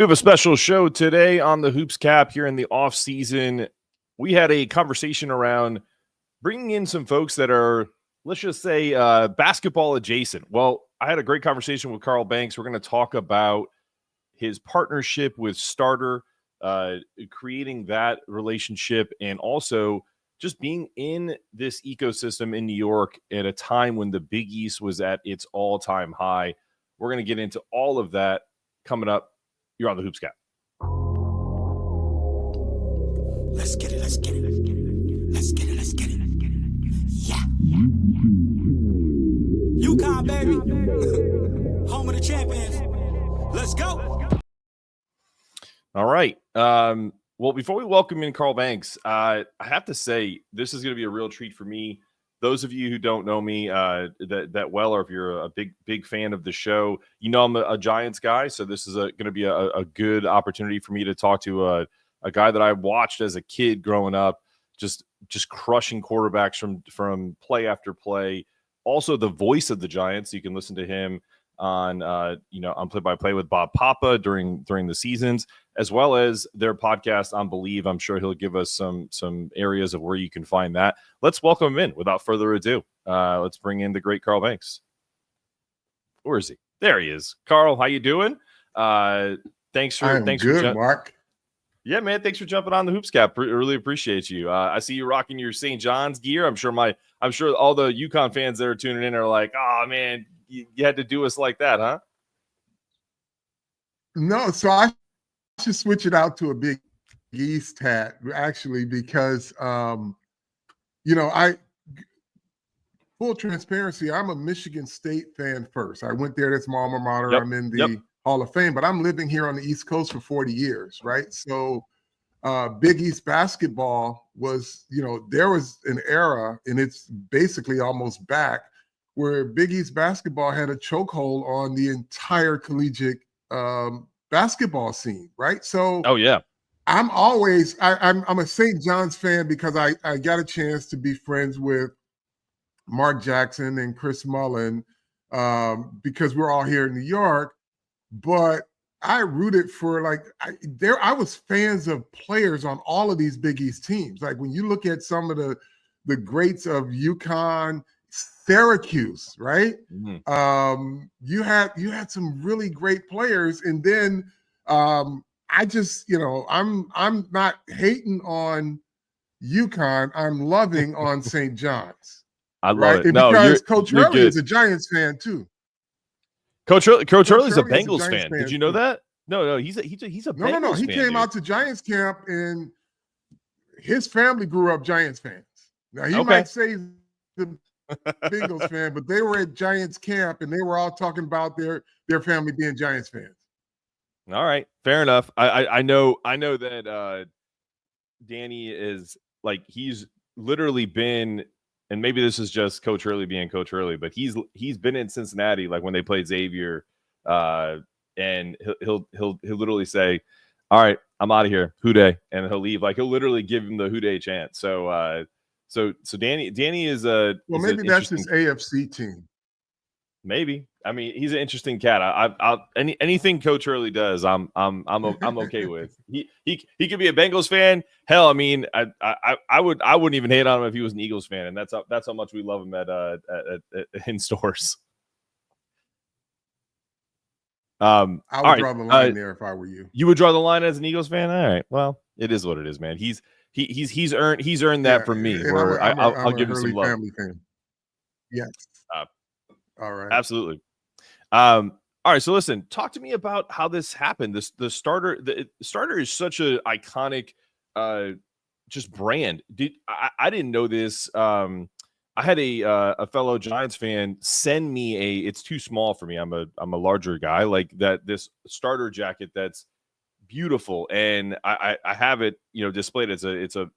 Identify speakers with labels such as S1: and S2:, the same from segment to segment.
S1: We have a special show today on the Hoops Cap here in the off season. We had a conversation around bringing in some folks that are, let's just say, basketball adjacent. Well, I had a great conversation with Carl Banks. We're going to talk about his partnership with Starter, creating that relationship, and also just being in this ecosystem in New York at a time when the Big East was at its all-time high. We're going to get into all of that coming up. You're on the Hoops Cap.
S2: Let's get it. Let's get it. Let's get it. Let's get it. Let's get it. Yeah. UConn, baby. Home of the champions. Let's go.
S1: All right. Well, before we welcome in Carl Banks, I have to say this is going to be a real treat for me. Those of you who don't know me that well, or if you're a big fan of the show, you know I'm a Giants guy. So this is going to be a good opportunity for me to talk to a guy that I watched as a kid growing up, just crushing quarterbacks from play after play. Also, the voice of the Giants. You can listen to him on on Play by Play with Bob Papa during the seasons, as well as their podcast on Believe. I'm sure he'll give us some areas of where you can find that. Let's welcome him in without further ado. Let's bring in the great Carl Banks. Where is he? There he is. Carl, how you doing? Thanks for
S3: Mark.
S1: Yeah, man. Thanks for jumping on the Hoops Cap. Really appreciate you. I see you rocking your St. John's gear. I'm sure all the UConn fans that are tuning in are like, oh man, you had to do us like that, huh?
S3: No, so I should switch it out to a Big East hat, actually, because full transparency, I'm a Michigan State fan first. I went there, that's my alma mater.
S1: Yep.
S3: I'm in the Hall of Fame, but I'm living here on the East Coast for 40 years, right? So Big East basketball was, there was an era, and it's basically almost back, where Big East basketball had a chokehold on the entire collegiate basketball scene, right? So,
S1: oh yeah,
S3: I'm a St. John's fan because I got a chance to be friends with Mark Jackson and Chris Mullin because we're all here in New York. But I rooted for I was fans of players on all of these Big East teams. Like when you look at some of the greats of UConn, Syracuse, right?
S1: Mm-hmm.
S3: You had some really great players, and then I just I'm not hating on UConn. I'm loving on St. John's.
S1: I love it. No,
S3: because Coach
S1: you're
S3: Hurley
S1: good.
S3: is a Giants fan too.
S1: Coach Hurley's a Bengals fan. Did you know that? No, he's a Bengals
S3: No. He
S1: fan,
S3: came
S1: dude.
S3: out to Giants camp, and his family grew up Giants fans. Now he might say he's the Bengals fan, but they were at Giants camp, and they were all talking about their family being Giants fans.
S1: All right, fair enough. I know that Danny is he's literally been, and maybe this is just Coach Hurley being Coach Hurley, but he's been in Cincinnati when they played Xavier, and he'll literally say, "All right, I'm out of here, Houday," and he'll leave. He'll literally give him the Houday chant. So Danny is a
S3: maybe that's his AFC team.
S1: Maybe. I mean, he's an interesting cat. Anything Coach Hurley does, I'm okay with. He could be a Bengals fan. Hell, I mean, I wouldn't even hate on him if he was an Eagles fan, and that's how much we love him at in stores.
S3: I would draw the line there if I were you.
S1: You would draw the line as an Eagles fan. All right. Well, it is what it is, man. He's earned that from me. Where I'll give him some love.
S3: Family fan. Yes. All right.
S1: Absolutely. All right. So listen, talk to me about how this happened. The starter is such an iconic just brand. I didn't know this. I had a fellow Giants fan send me it's too small for me. I'm a larger guy, this starter jacket that's beautiful, and I have it displayed. It's a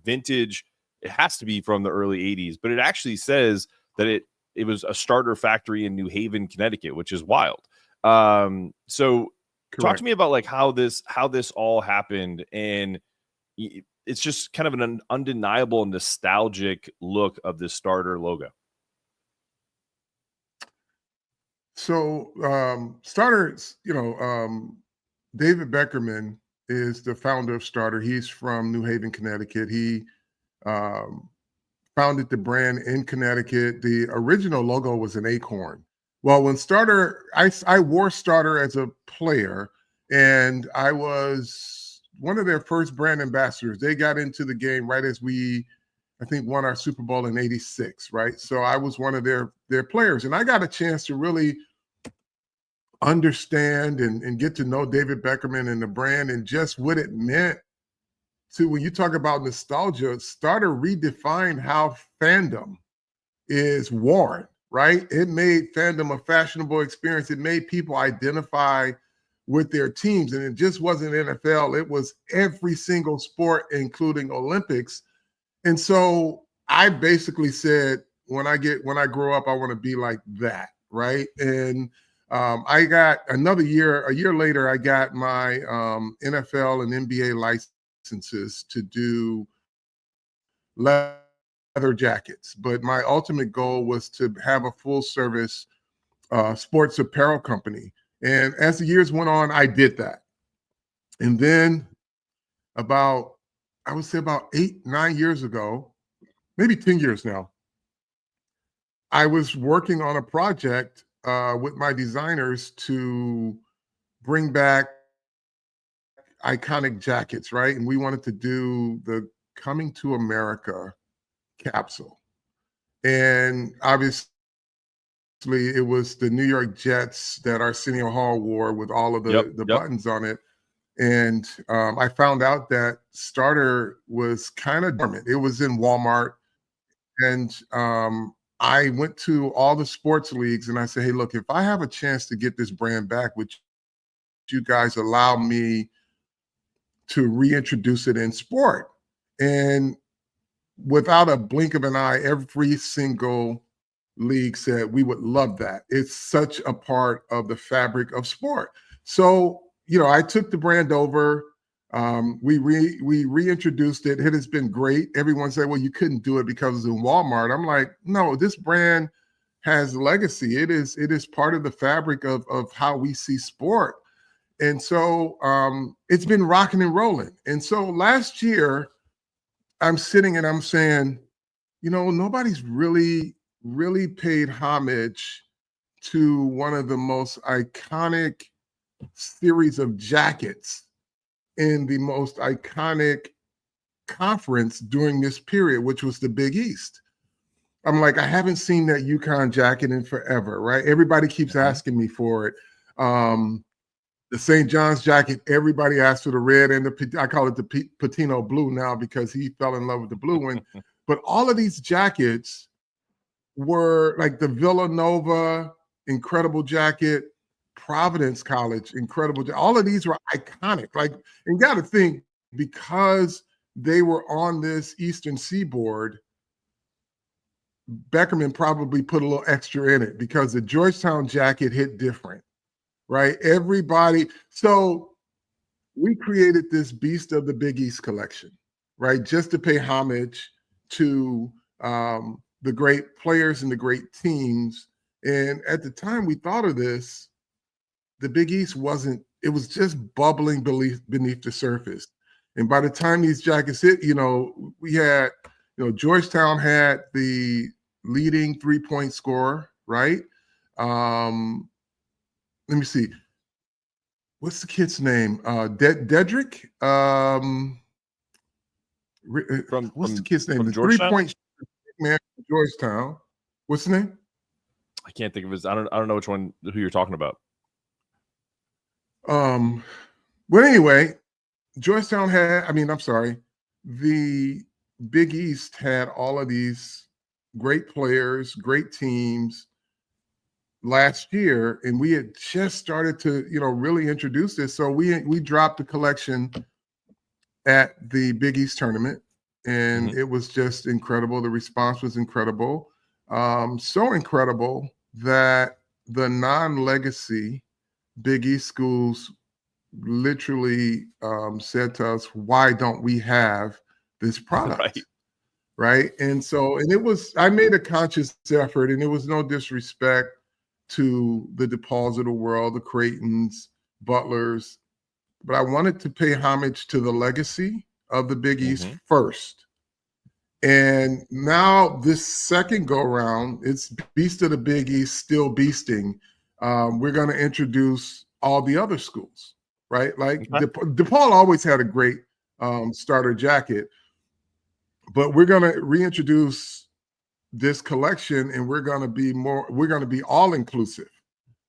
S1: vintage. It has to be from the early 80s, but it actually says that it was a starter factory in New Haven, Connecticut, which is wild. So
S3: Correct.
S1: Talk to me about how this all happened, and it's just kind of an undeniable nostalgic look of this starter logo.
S3: So starters, David Beckerman is the founder of Starter. He's from New Haven, Connecticut. He um, founded the brand in Connecticut. The original logo was an acorn. Well, when Starter, I wore Starter as a player, and I was one of their first brand ambassadors. They got into the game right as we, I think, won our Super Bowl in '86, right? So I was one of their players, and I got a chance to really understand and get to know David Beckerman and the brand and just what it meant to, when you talk about nostalgia, Starter redefined how fandom is worn, right? It made fandom a fashionable experience. It made people identify with their teams. And it just wasn't NFL, it was every single sport, including Olympics. And so I basically said, when I grow up, I want to be like that, right? And I got a year later, I got my NFL and NBA licenses to do leather jackets. But my ultimate goal was to have a full service sports apparel company. And as the years went on, I did that. And then I would say about 8, 9 years ago, maybe 10 years now, I was working on a project with my designers to bring back iconic jackets, right? And we wanted to do the Coming to America capsule. And obviously, it was the New York Jets that Arsenio Hall wore with all of the buttons on it. And I found out that Starter was kind of dormant. It was in Walmart. And I went to all the sports leagues and I said, hey, look, if I have a chance to get this brand back, would you guys allow me to reintroduce it in sport? And without a blink of an eye, every single league said, we would love that. It's such a part of the fabric of sport. So, I took the brand over. We reintroduced it. It has been great. Everyone said, well, you couldn't do it because it's in Walmart. I'm like, no, this brand has legacy. It is part of the fabric of how we see sport. And so it's been rocking and rolling. And so last year, I'm sitting and I'm saying, nobody's really paid homage to one of the most iconic series of jackets in the most iconic conference during this period, which was the Big East. I'm like, I haven't seen that UConn jacket in forever, right? Everybody keeps asking me for it. The St. John's jacket, everybody asked for the red and I call it the Patino blue now because he fell in love with the blue one. But all of these jackets were like the Villanova, incredible jacket, Providence College, incredible. All of these were iconic. Like, and you got to think, because they were on this Eastern Seaboard, Beckerman probably put a little extra in it because the Georgetown jacket hit different, right? Everybody. So we created this Beast of the Big East collection, right? Just to pay homage to the great players and the great teams. And at the time we thought of this, the Big East it was just bubbling beneath the surface. And by the time these jackets hit, we had, Georgetown had the leading 3-point scorer, right? Let me see. What's the kid's name? Dedrick? What's the kid's name? The 3-point man from Georgetown. What's his name?
S1: I can't think of his. I don't know who you're talking about.
S3: But anyway, Georgetown the Big East had all of these great players, great teams last year, and we had just started to, really introduce this. So we dropped the collection at the Big East tournament, and it was just incredible. The response was incredible. So incredible that the non-legacy Big East schools literally said to us, why don't we have this product? Right. And so, I made a conscious effort, and it was no disrespect to the DePauls of the world, the Creightons, Butlers. but I wanted to pay homage to the legacy of the Big East first. And now this second go round, it's Beast of the Big East, still beasting. We're going to introduce all the other schools, right? Like DePaul always had a great starter jacket, but we're going to reintroduce this collection, and we're going to be all inclusive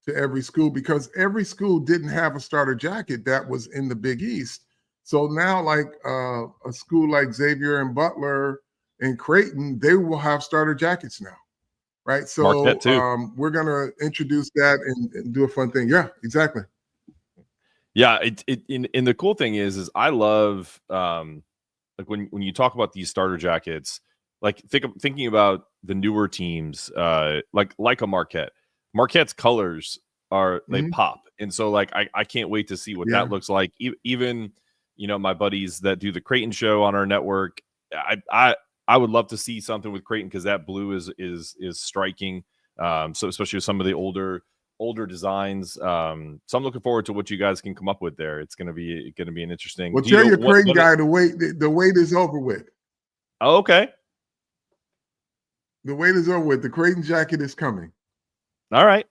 S3: to every school, because every school didn't have a starter jacket that was in the Big East. So now, like a school like Xavier and Butler and Creighton, they will have starter jackets now, right? So we're going to introduce that and do a fun thing. Yeah, exactly.
S1: Yeah, and the cool thing is I love like when you talk about these starter jackets, like thinking about the newer teams, like a Marquette. Marquette's colors are they pop, and so like I can't wait to see what that looks like. Even my buddies that do the Creighton show on our network, I would love to see something with Creighton, because that blue is striking. So especially with some of the older designs. So I'm looking forward to what you guys can come up with there. It's gonna be an interesting.
S3: Well, tell your Creighton guy the wait is over with.
S1: Oh, okay.
S3: The wait is over with. The Creighton jacket is coming.
S1: All right.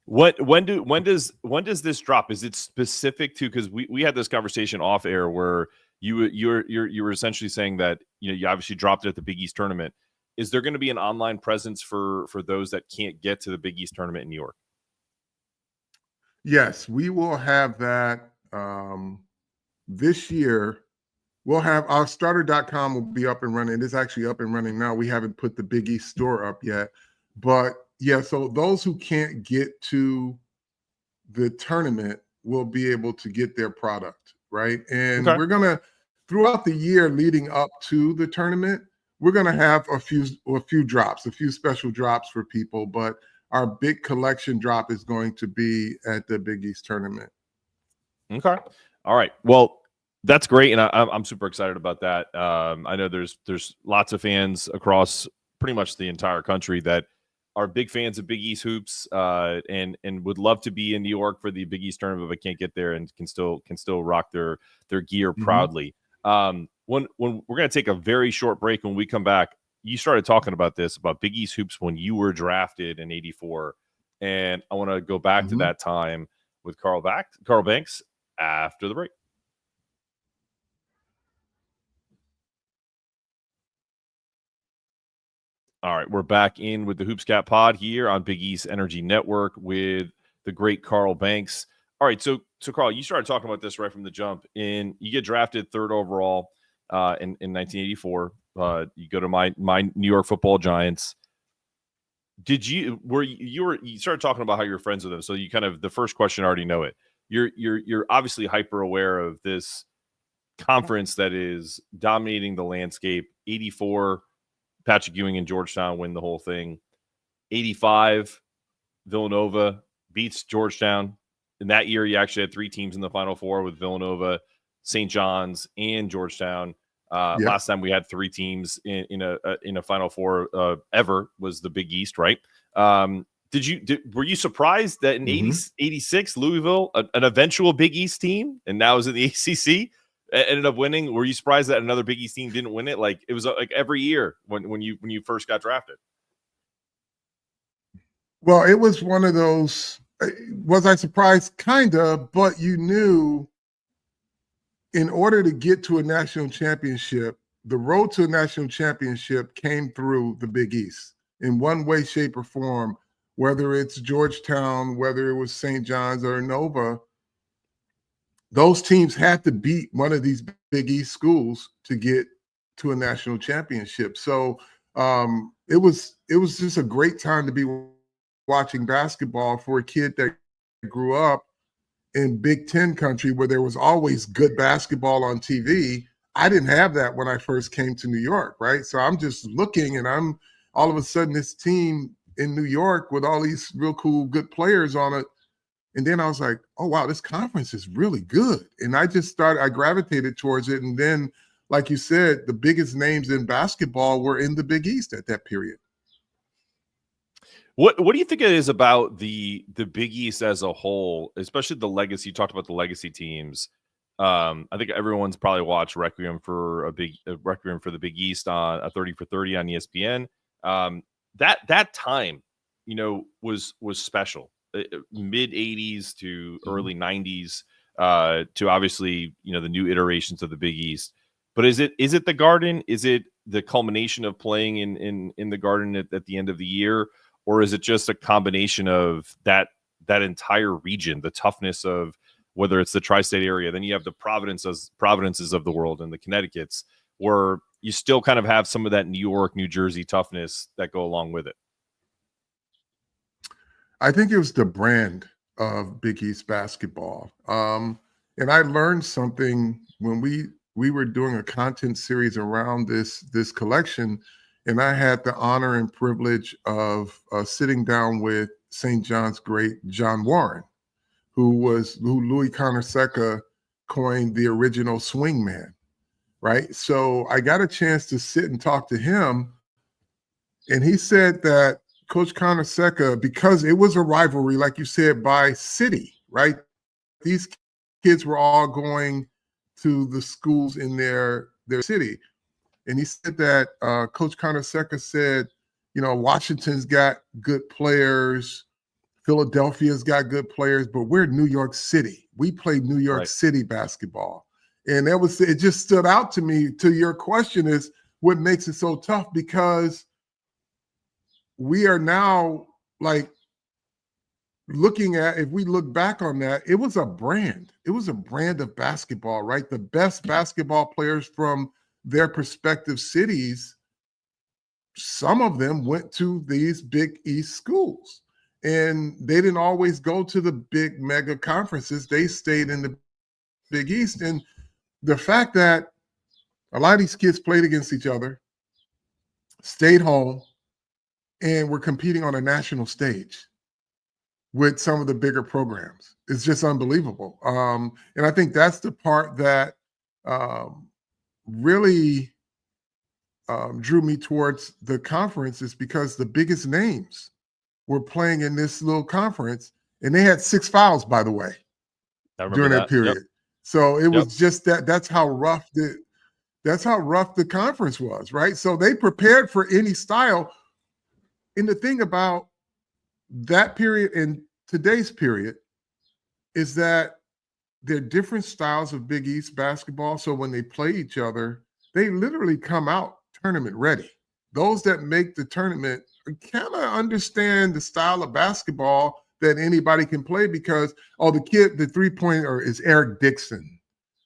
S1: When does this drop? Is it specific to, because we had this conversation off air where you were essentially saying that you obviously dropped it at the Big East tournament. Is there going to be an online presence for those that can't get to the Big East tournament in New York?
S3: Yes, we will have that this year. We'll have our starter.com will be up and running. It is actually up and running now. We haven't put the Big East store up yet. But yeah, so those who can't get to the tournament will be able to get their product, right? And we're going to, throughout the year leading up to the tournament, we're going to have a few special drops for people. But our big collection drop is going to be at the Big East tournament.
S1: Okay. All right. Well, that's great, and I'm super excited about that. I know there's lots of fans across pretty much the entire country that are big fans of Big East hoops, and would love to be in New York for the Big East tournament, but can't get there, and can still rock their gear proudly. When we're going to take a very short break, when we come back, you started talking about Big East hoops when you were drafted in '84, and I want to go back to that time with Carl Banks after the break. All right, we're back in with the Hoopscat Pod here on Big East Energy Network with the great Carl Banks. All right, so Carl, you started talking about this right from the jump, and you get drafted 3rd overall in 1984. You go to my New York Football Giants. Did you started talking about how you're friends with them? So you kind of, the first question, I already know it. You're obviously hyper aware of this conference that is dominating the landscape. 84. Patrick Ewing and Georgetown win the whole thing. 85, Villanova beats Georgetown. In that year, you actually had 3 teams in the Final Four with Villanova, St. John's, and Georgetown. Last time we had 3 teams in a Final Four ever was the Big East, right? Were you surprised that in 86, Louisville, an eventual Big East team, and now is in the ACC, ended up winning? Were you surprised that another Big East team didn't win it? Like, it was like every year when you first got drafted.
S3: Well, it was one of those. Was I surprised? Kinda, but you knew in order to get to a national championship, the road to a national championship came through the Big East in one way, shape, or form, whether it's Georgetown, whether it was St. John's or Nova. Those teams had to beat one of these Big East schools to get to a national championship. So it was just a great time to be watching basketball for a kid that grew up in Big Ten country where there was always good basketball on TV. I didn't have that when I first came to New York, right? So I'm just looking, and I'm all of a sudden this team in New York with all these real cool, good players on it. And then I was like, oh, wow, this conference is really good. And I gravitated towards it. And then, like you said, the biggest names in basketball were in the Big East at that period.
S1: What do you think it is about the Big East as a whole, especially the legacy? You talked about the legacy teams. I think everyone's probably watched Requiem for the Big East on a 30 for 30 on ESPN. That time, was special. Mid 80s to early 90s, to obviously, the new iterations of the Big East. But is it the Garden? Is it the culmination of playing in the Garden at the end of the year? Or is it just a combination of that entire region, the toughness of whether it's the tri-state area, then you have the Providences of the world and the Connecticut's, where you still kind of have some of that New York, New Jersey toughness that go along with it?
S3: I think it was the brand of Big East basketball. And I learned something when we were doing a content series around this collection, and I had the honor and privilege of sitting down with St. John's great John Warren, who Louis Conner-Seca coined the original swing man, right? So I got a chance to sit and talk to him, and he said that Coach Conner-Seca, because it was a rivalry, like you said, by city, right? These kids were all going to the schools in their city. And he said that Coach Conner-Seca said, Washington's got good players, Philadelphia's got good players, but we're New York City. We play New York City basketball. And it just stood out to me. To your question is what makes it so tough, because we are now like looking at, if we look back on that, it was a brand. It was a brand of basketball, right? The best basketball players from their respective cities, some of them went to these Big East schools. And they didn't always go to the big mega conferences. They stayed in the Big East. And the fact that a lot of these kids played against each other, stayed home, and were competing on a national stage with some of the bigger programs is just unbelievable. And I think that's the part that really drew me towards the conference, is because the biggest names were playing in this little conference, and they had 6 fouls, by the way, during that period. Yep. So it was just that's how rough the conference was, right? So they prepared for any style. And the thing about that period and today's period is that they're different styles of Big East basketball. So when they play each other, they literally come out tournament ready. Those that make the tournament kind of understand the style of basketball that anybody can play, because the three-pointer is Eric Dixon.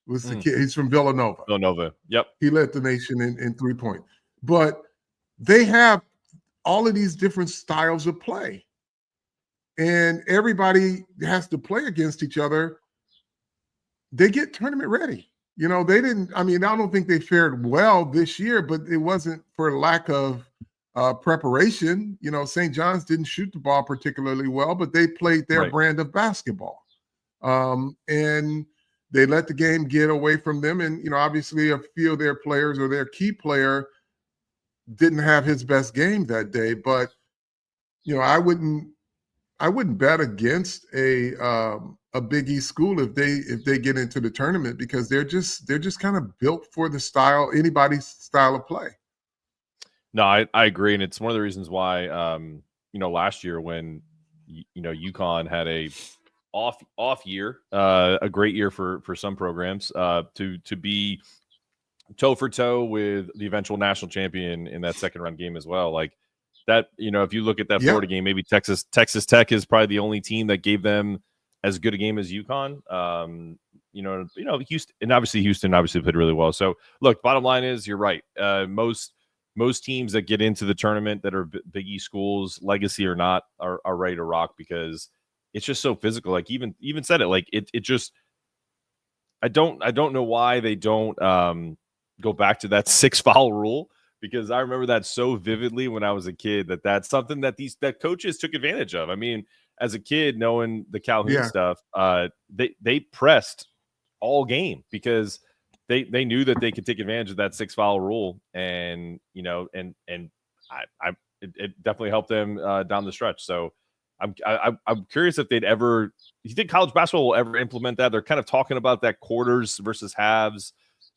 S3: Was the kid? He's from Villanova.
S1: Yep.
S3: He led the nation in three-point. But they have all of these different styles of play, and everybody has to play against each other. They get tournament ready. I don't think they fared well this year, but it wasn't for lack of preparation. St. John's didn't shoot the ball particularly well, but they played their brand of basketball. And they let the game get away from them. And, obviously a few of their players, or their key player, didn't have his best game that day. But, I wouldn't bet against a Big East school if they get into the tournament, because they're just kind of built for anybody's style of play.
S1: No, I agree, and it's one of the reasons why last year when UConn had a off year, a great year for some programs, to be toe for toe with the eventual national champion in that second round game as well. Like that, if you look at that Florida game, maybe Texas Tech is probably the only team that gave them as good a game as UConn. Houston obviously played really well. So look, bottom line is, you're right. Most teams that get into the tournament that are Big East schools, legacy or not, are ready to rock, because it's just so physical. Like even said it, like it just, I don't know why they don't go back to that 6 foul rule, because I remember that so vividly when I was a kid, that's something that that coaches took advantage of. I mean, as a kid, knowing the Calhoun stuff, they pressed all game because they knew that they could take advantage of that 6 foul rule. And, it definitely helped them down the stretch. So I'm curious if they'd ever. You think college basketball will ever implement that? They're kind of talking about that quarters versus halves,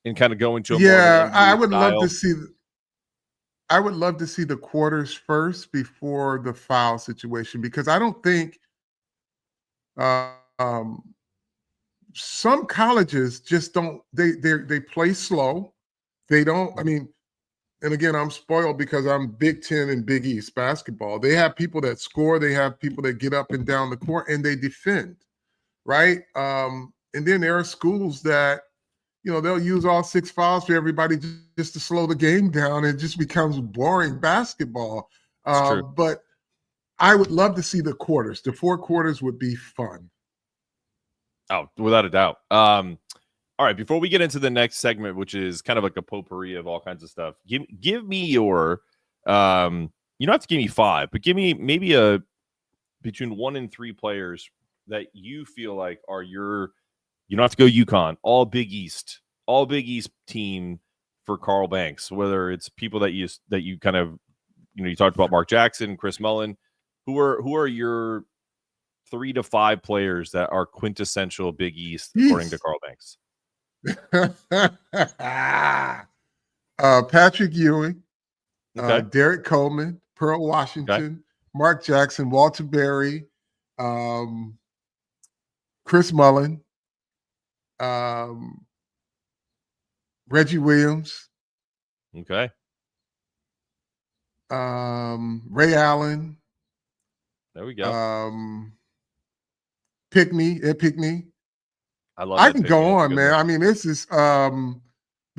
S1: and kind of going to a more of an
S3: Yeah, I
S1: NBA
S3: would love to
S1: style.
S3: see. I would love to see the quarters first before the foul situation because I don't think uh, um, some colleges just don't. They play slow. They don't. I mean, and again, I'm spoiled because I'm Big Ten and Big East basketball. They have people that score. They have people that get up and down the court and they defend, right? And then there are schools that they'll use all 6 fouls for everybody just to slow the game down. It just becomes boring basketball.
S1: It's true.
S3: But I would love to see the quarters. The 4 quarters would be fun.
S1: Oh, without a doubt. All right, before we get into the next segment, which is kind of like a potpourri of all kinds of stuff, give me your you don't have to give me 5, but give me maybe between 1 and 3 players that you feel like are you don't have to go UConn, all Big East team for Carl Banks, whether it's people that you kind of you talked about Mark Jackson, Chris Mullin, who are your 3 to 5 players that are quintessential Big East according to Carl Banks.
S3: Patrick Ewing,
S1: Okay.
S3: Derek Coleman, Pearl Washington, Mark Jackson, Walter Berry, Chris Mullin, Reggie Williams,
S1: Okay.
S3: Ray Allen.
S1: There we go.
S3: Pickney.
S1: I love
S3: I
S1: Ed
S3: can
S1: Pickney.
S3: go
S1: That's a
S3: on,
S1: good
S3: man.
S1: one.
S3: I mean, this is the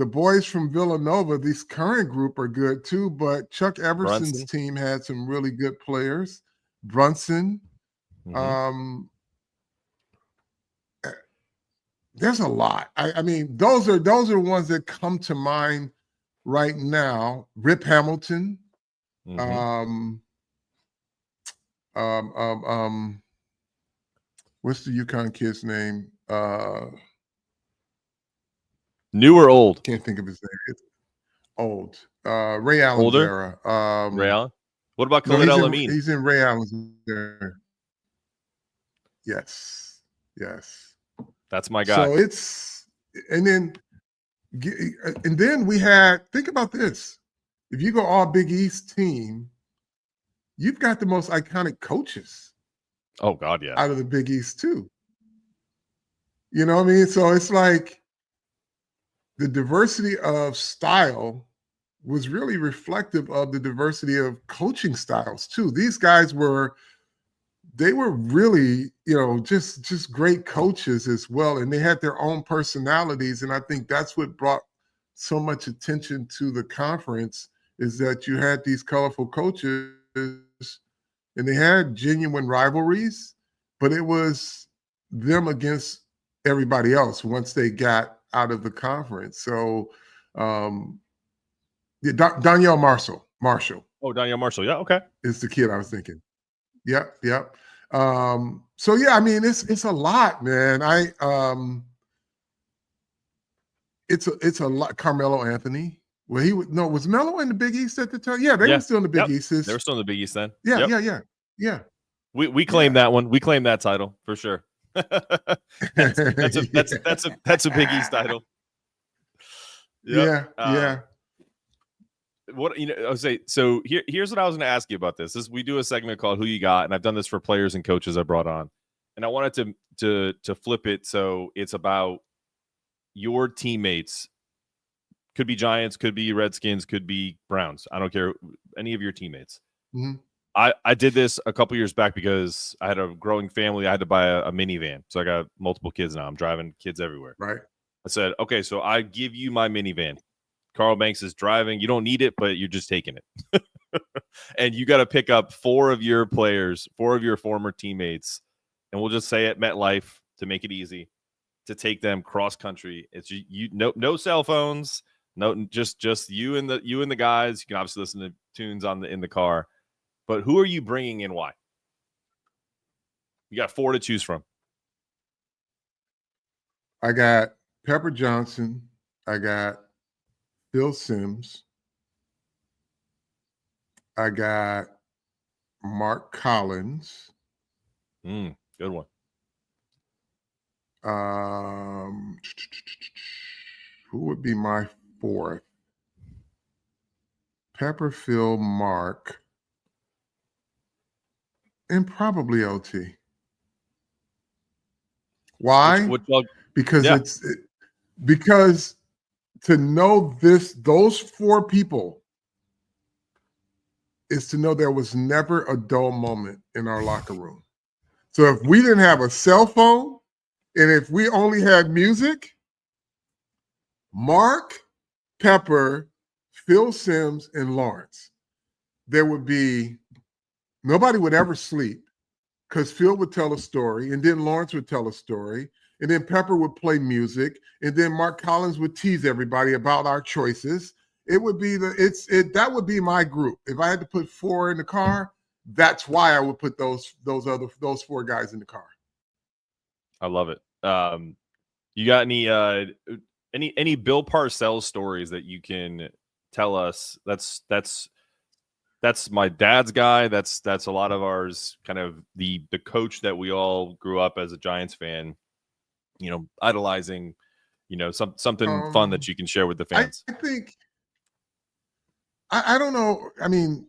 S3: boys from Villanova. This current group are good too, but Chuck Everson's
S1: Brunson.
S3: team had some really good players. Brunson.
S1: Mhm.
S3: There's a lot. I mean, those are ones that come to mind right now. Rip Hamilton.
S1: Mhm.
S3: What's the UConn kid's name?
S1: New or old?
S3: Can't think of his name. It's old. Ray Allen's
S1: Older?
S3: era.
S1: Ray Allen? What about
S3: No,
S1: Khalid El-Amin?
S3: he's in Ray Allen's era. Yes.
S1: That's my guy.
S3: So it's and then we had, think about this. If you go all Big East team, you've got the most iconic coaches
S1: Oh God, yeah.
S3: out of the Big East too. You know what I mean? So it's like the diversity of style was really reflective of the diversity of coaching styles too. These guys were really, just great coaches as well. And they had their own personalities. And I think that's what brought so much attention to the conference, is that you had these colorful coaches and they had genuine rivalries, but it was them against everybody else once they got out of the conference. So Danielle Marshall
S1: Oh, Danielle Marshall. Yeah, okay.
S3: is the kid I was thinking. Yep. So yeah, I mean, it's a lot, man. It's a lot. Carmelo Anthony. Well, was Melo in the Big East at the time? Yeah, they
S1: Yeah.
S3: were still in the Big
S1: Yep.
S3: East.
S1: They were still in the Big East then.
S3: Yeah,
S1: Yep.
S3: yeah.
S1: We claim that one. We claim that title for sure. that's a Big East title. Yep.
S3: Yeah.
S1: What I would say. So here's what I was going to ask you about this. We do a segment called "Who You Got," and I've done this for players and coaches I brought on, and I wanted to flip it so it's about your teammates. Could be Giants, could be Redskins, could be Browns. I don't care, any of your teammates.
S3: Mm-hmm.
S1: I did this a couple years back because I had a growing family. I had to buy a minivan, so I got multiple kids now. I'm driving kids everywhere.
S3: Right.
S1: I said, okay, so I give you my minivan. Carl Banks is driving. You don't need it, but you're just taking it. And you got to pick up 4 of your players, 4 of your former teammates, and we'll just say at MetLife to make it easy, to take them cross country. It's no cell phones, no, just you and the guys. You can obviously listen to tunes in the car, but who are you bringing and why? You got 4 to choose from.
S3: I got Pepper Johnson. I got Phil Simms. I got Mark Collins.
S1: Good one.
S3: Who would be my fourth? Pepper, Phil, Mark, and probably OT. Why? Because
S1: yeah.
S3: because to know those four people is to know there was never a dull moment in our locker room. So if we didn't have a cell phone and if we only had music, Mark, Pepper, Phil Sims, and Lawrence, there would be nobody would ever sleep because Phil would tell a story, and then Lawrence would tell a story, and then Pepper would play music, and then Mark Collins would tease everybody about our choices. It would be that would be my group. If I had to put four in the car, that's why I would put those four guys in the car.
S1: I love it. You got any Bill Parcells stories that you can tell us? That's my dad's guy. That's a lot of ours. Kind of the coach that we all grew up as a Giants fan, idolizing. Something fun that you can share with the fans.
S3: I think I don't know. I mean,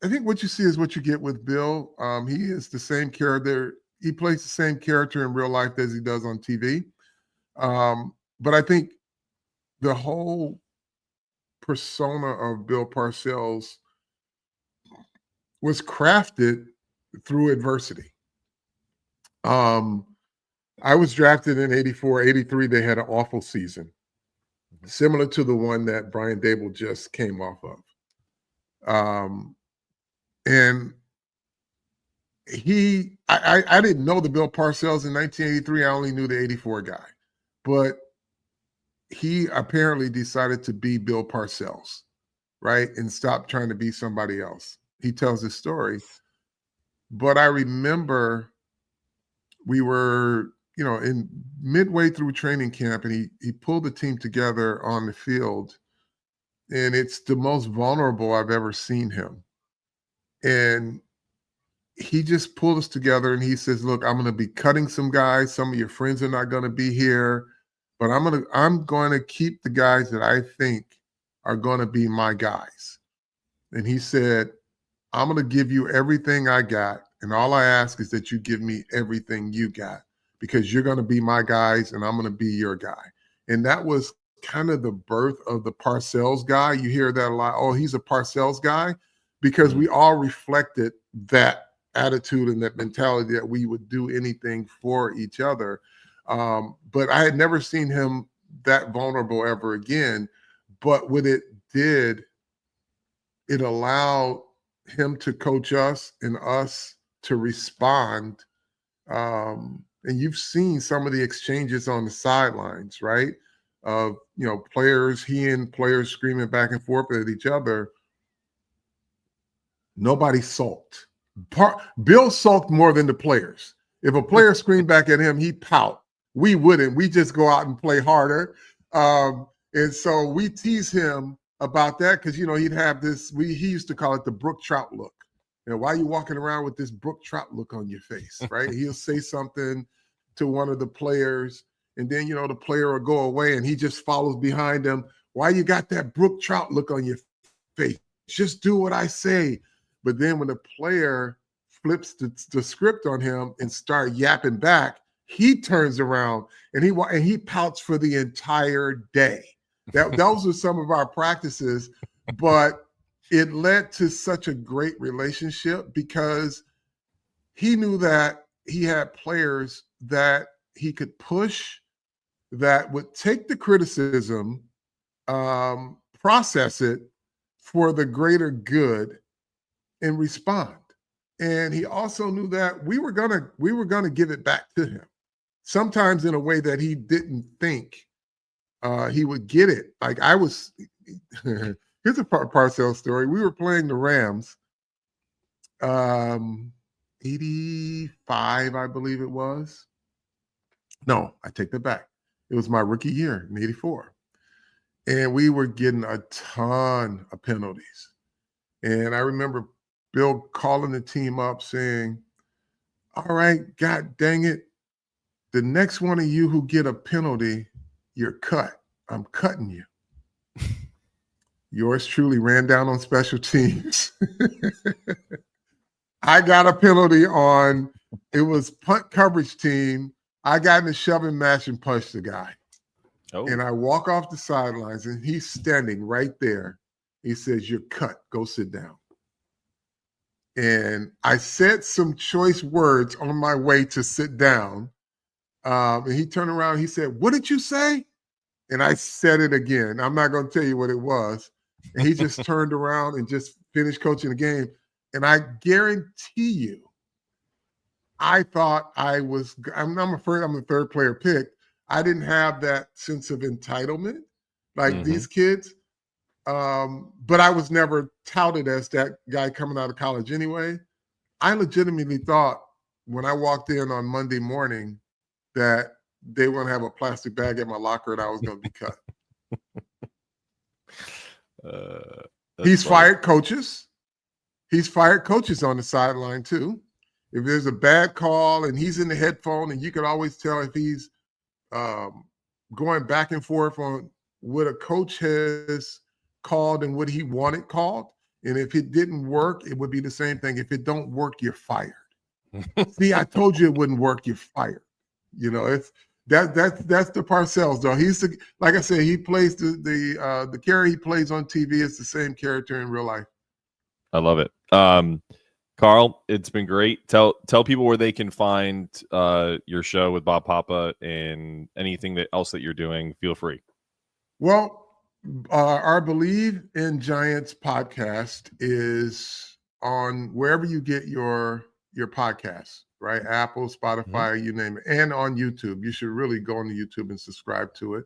S3: I think what you see is what you get with Bill. He is the same character. He plays the same character in real life as he does on TV. But I think the whole persona of Bill Parcells was crafted through adversity. I was drafted in 84, 83. They had an awful season, similar to the one that Brian Dable just came off of. And I didn't know the Bill Parcells in 1983. I only knew the 84 guy. But he apparently decided to be Bill Parcells, right? And stop trying to be somebody else. He tells his story. But I remember we were, in midway through training camp, and he pulled the team together on the field. And it's the most vulnerable I've ever seen him. And he just pulled us together and he says, look, I'm going to be cutting some guys. Some of your friends are not going to be here, but I'm going to keep the guys that I think are going to be my guys. And he said, I'm going to give you everything I got. And all I ask is that you give me everything you got because you're going to be my guys and I'm going to be your guy. And that was kind of the birth of the Parcells guy. You hear that a lot. Oh, he's a Parcells guy, because we all reflected that attitude and that mentality that we would do anything for each other. But I had never seen him that vulnerable ever again. But what it did, it allowed him to coach us and us to respond. And you've seen some of the exchanges on the sidelines, right? Of players, he and players screaming back and forth at each other. Nobody sulked. Bill sulked more than the players. If a player screamed back at him, he'd pout. We wouldn't. We just go out and play harder. And so we tease him about that because, he'd have this, he used to call it the Brook Trout look. Why are you walking around with this Brook Trout look on your face, right? He'll say something to one of the players, and then, the player will go away and he just follows behind him. Why you got that Brook Trout look on your face? Just do what I say. But then when the player flips the script on him and start yapping back, he turns around and he pouts for the entire day. Those are some of our practices, but it led to such a great relationship because he knew that he had players that he could push, that would take the criticism, process it for the greater good, and respond. And he also knew that we were gonna give it back to him, sometimes in a way that he didn't think he would get it. Like I was. Here's a Parcells story. We were playing the Rams, 85, I believe it was. No, I take that back. It was my rookie year in 84. And we were getting a ton of penalties. And I remember Bill calling the team up saying, all right, God dang it. The next one of you who get a penalty, you're cut. I'm cutting you. Yours truly ran down on special teams. I got a penalty on, it was punt coverage team. I got in a shoving match and punched the guy.
S1: Oh.
S3: And I walk off the sidelines and he's standing right there. He says, you're cut. Go sit down. And I said some choice words on my way to sit down. And he turned around. He said, what did you say? And I said it again. I'm not going to tell you what it was. And he just turned around and just finished coaching the game. And I guarantee you, I thought I'm the third player picked. I didn't have that sense of entitlement like these kids. But I was never touted as that guy coming out of college anyway. I legitimately thought when I walked in on Monday morning that they were going to have a plastic bag in my locker and I was going to be cut. He's fired coaches. He's fired coaches on the sideline too. If there's a bad call and he's in the headphone, and you can always tell if he's going back and forth on what a coach has called and what he wanted called. And if it didn't work, it would be the same thing. If it don't work, you're fired. See, I told you it wouldn't work, you're fired. You know, it's that's the Parcells, though. He's the, like I said, he plays the character he plays on TV is the same character in real life.
S1: I love it. Carl, it's been great. Tell people where they can find your show with Bob Papa and anything else that you're doing. Feel free.
S3: Well, our Believe in Giants podcast is on wherever you get your podcasts, right? Apple, Spotify, you name it, and on YouTube. You should really go on YouTube and subscribe to it.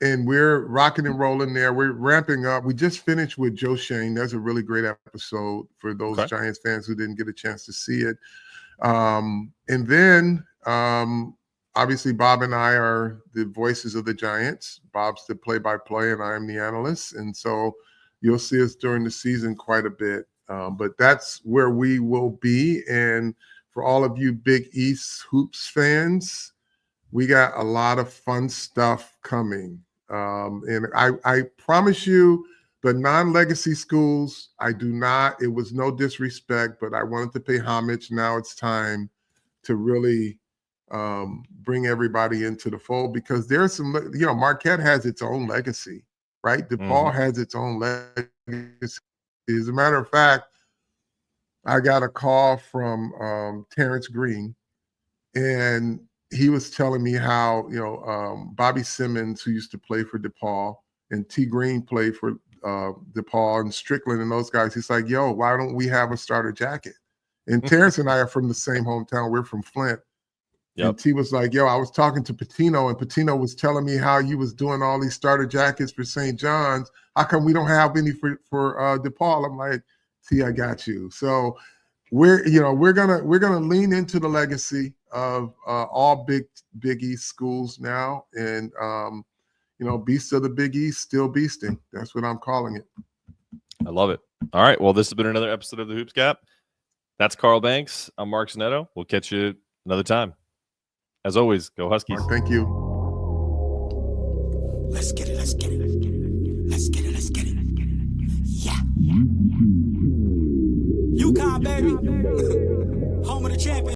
S3: And we're rocking and rolling there. We're ramping up. We just finished with Joe Shane. That's a really great episode for those Giants fans who didn't get a chance to see it. And then obviously Bob and I are the voices of the Giants. Bob's the play-by-play and I am the analyst. And so you'll see us during the season quite a bit. But that's where we will be. And for all of you Big East Hoops fans, we got a lot of fun stuff coming. And I promise you, the non-legacy schools, it was no disrespect, but I wanted to pay homage. Now it's time to really bring everybody into the fold, because there's some, Marquette has its own legacy, right? DePaul has its own legacy. As a matter of fact, I got a call from Terrence Green, and he was telling me how, Bobby Simmons, who used to play for DePaul, and T. Green played for DePaul, and Strickland and those guys. He's like, yo, why don't we have a starter jacket? And Terrence and I are from the same hometown. We're from Flint. Yep. And T was like, yo, I was talking to Patino, and Patino was telling me how you was doing all these starter jackets for St. John's. How come we don't have any for DePaul? I'm like, T, I got you. So we're gonna lean into the legacy of all Big East schools now, and Beast of the Big East still beasting. That's what I'm calling it.
S1: I love it. All right, well, this has been another episode of the Hoops Gap. That's Carl Banks. I'm Mark Zanetto. We'll catch you another time. As always, go Huskies.
S3: Mark, thank you.
S2: Let's get it. Let's get it. Let's get it. Let's get it. Yeah. UConn, baby. Home of the champions.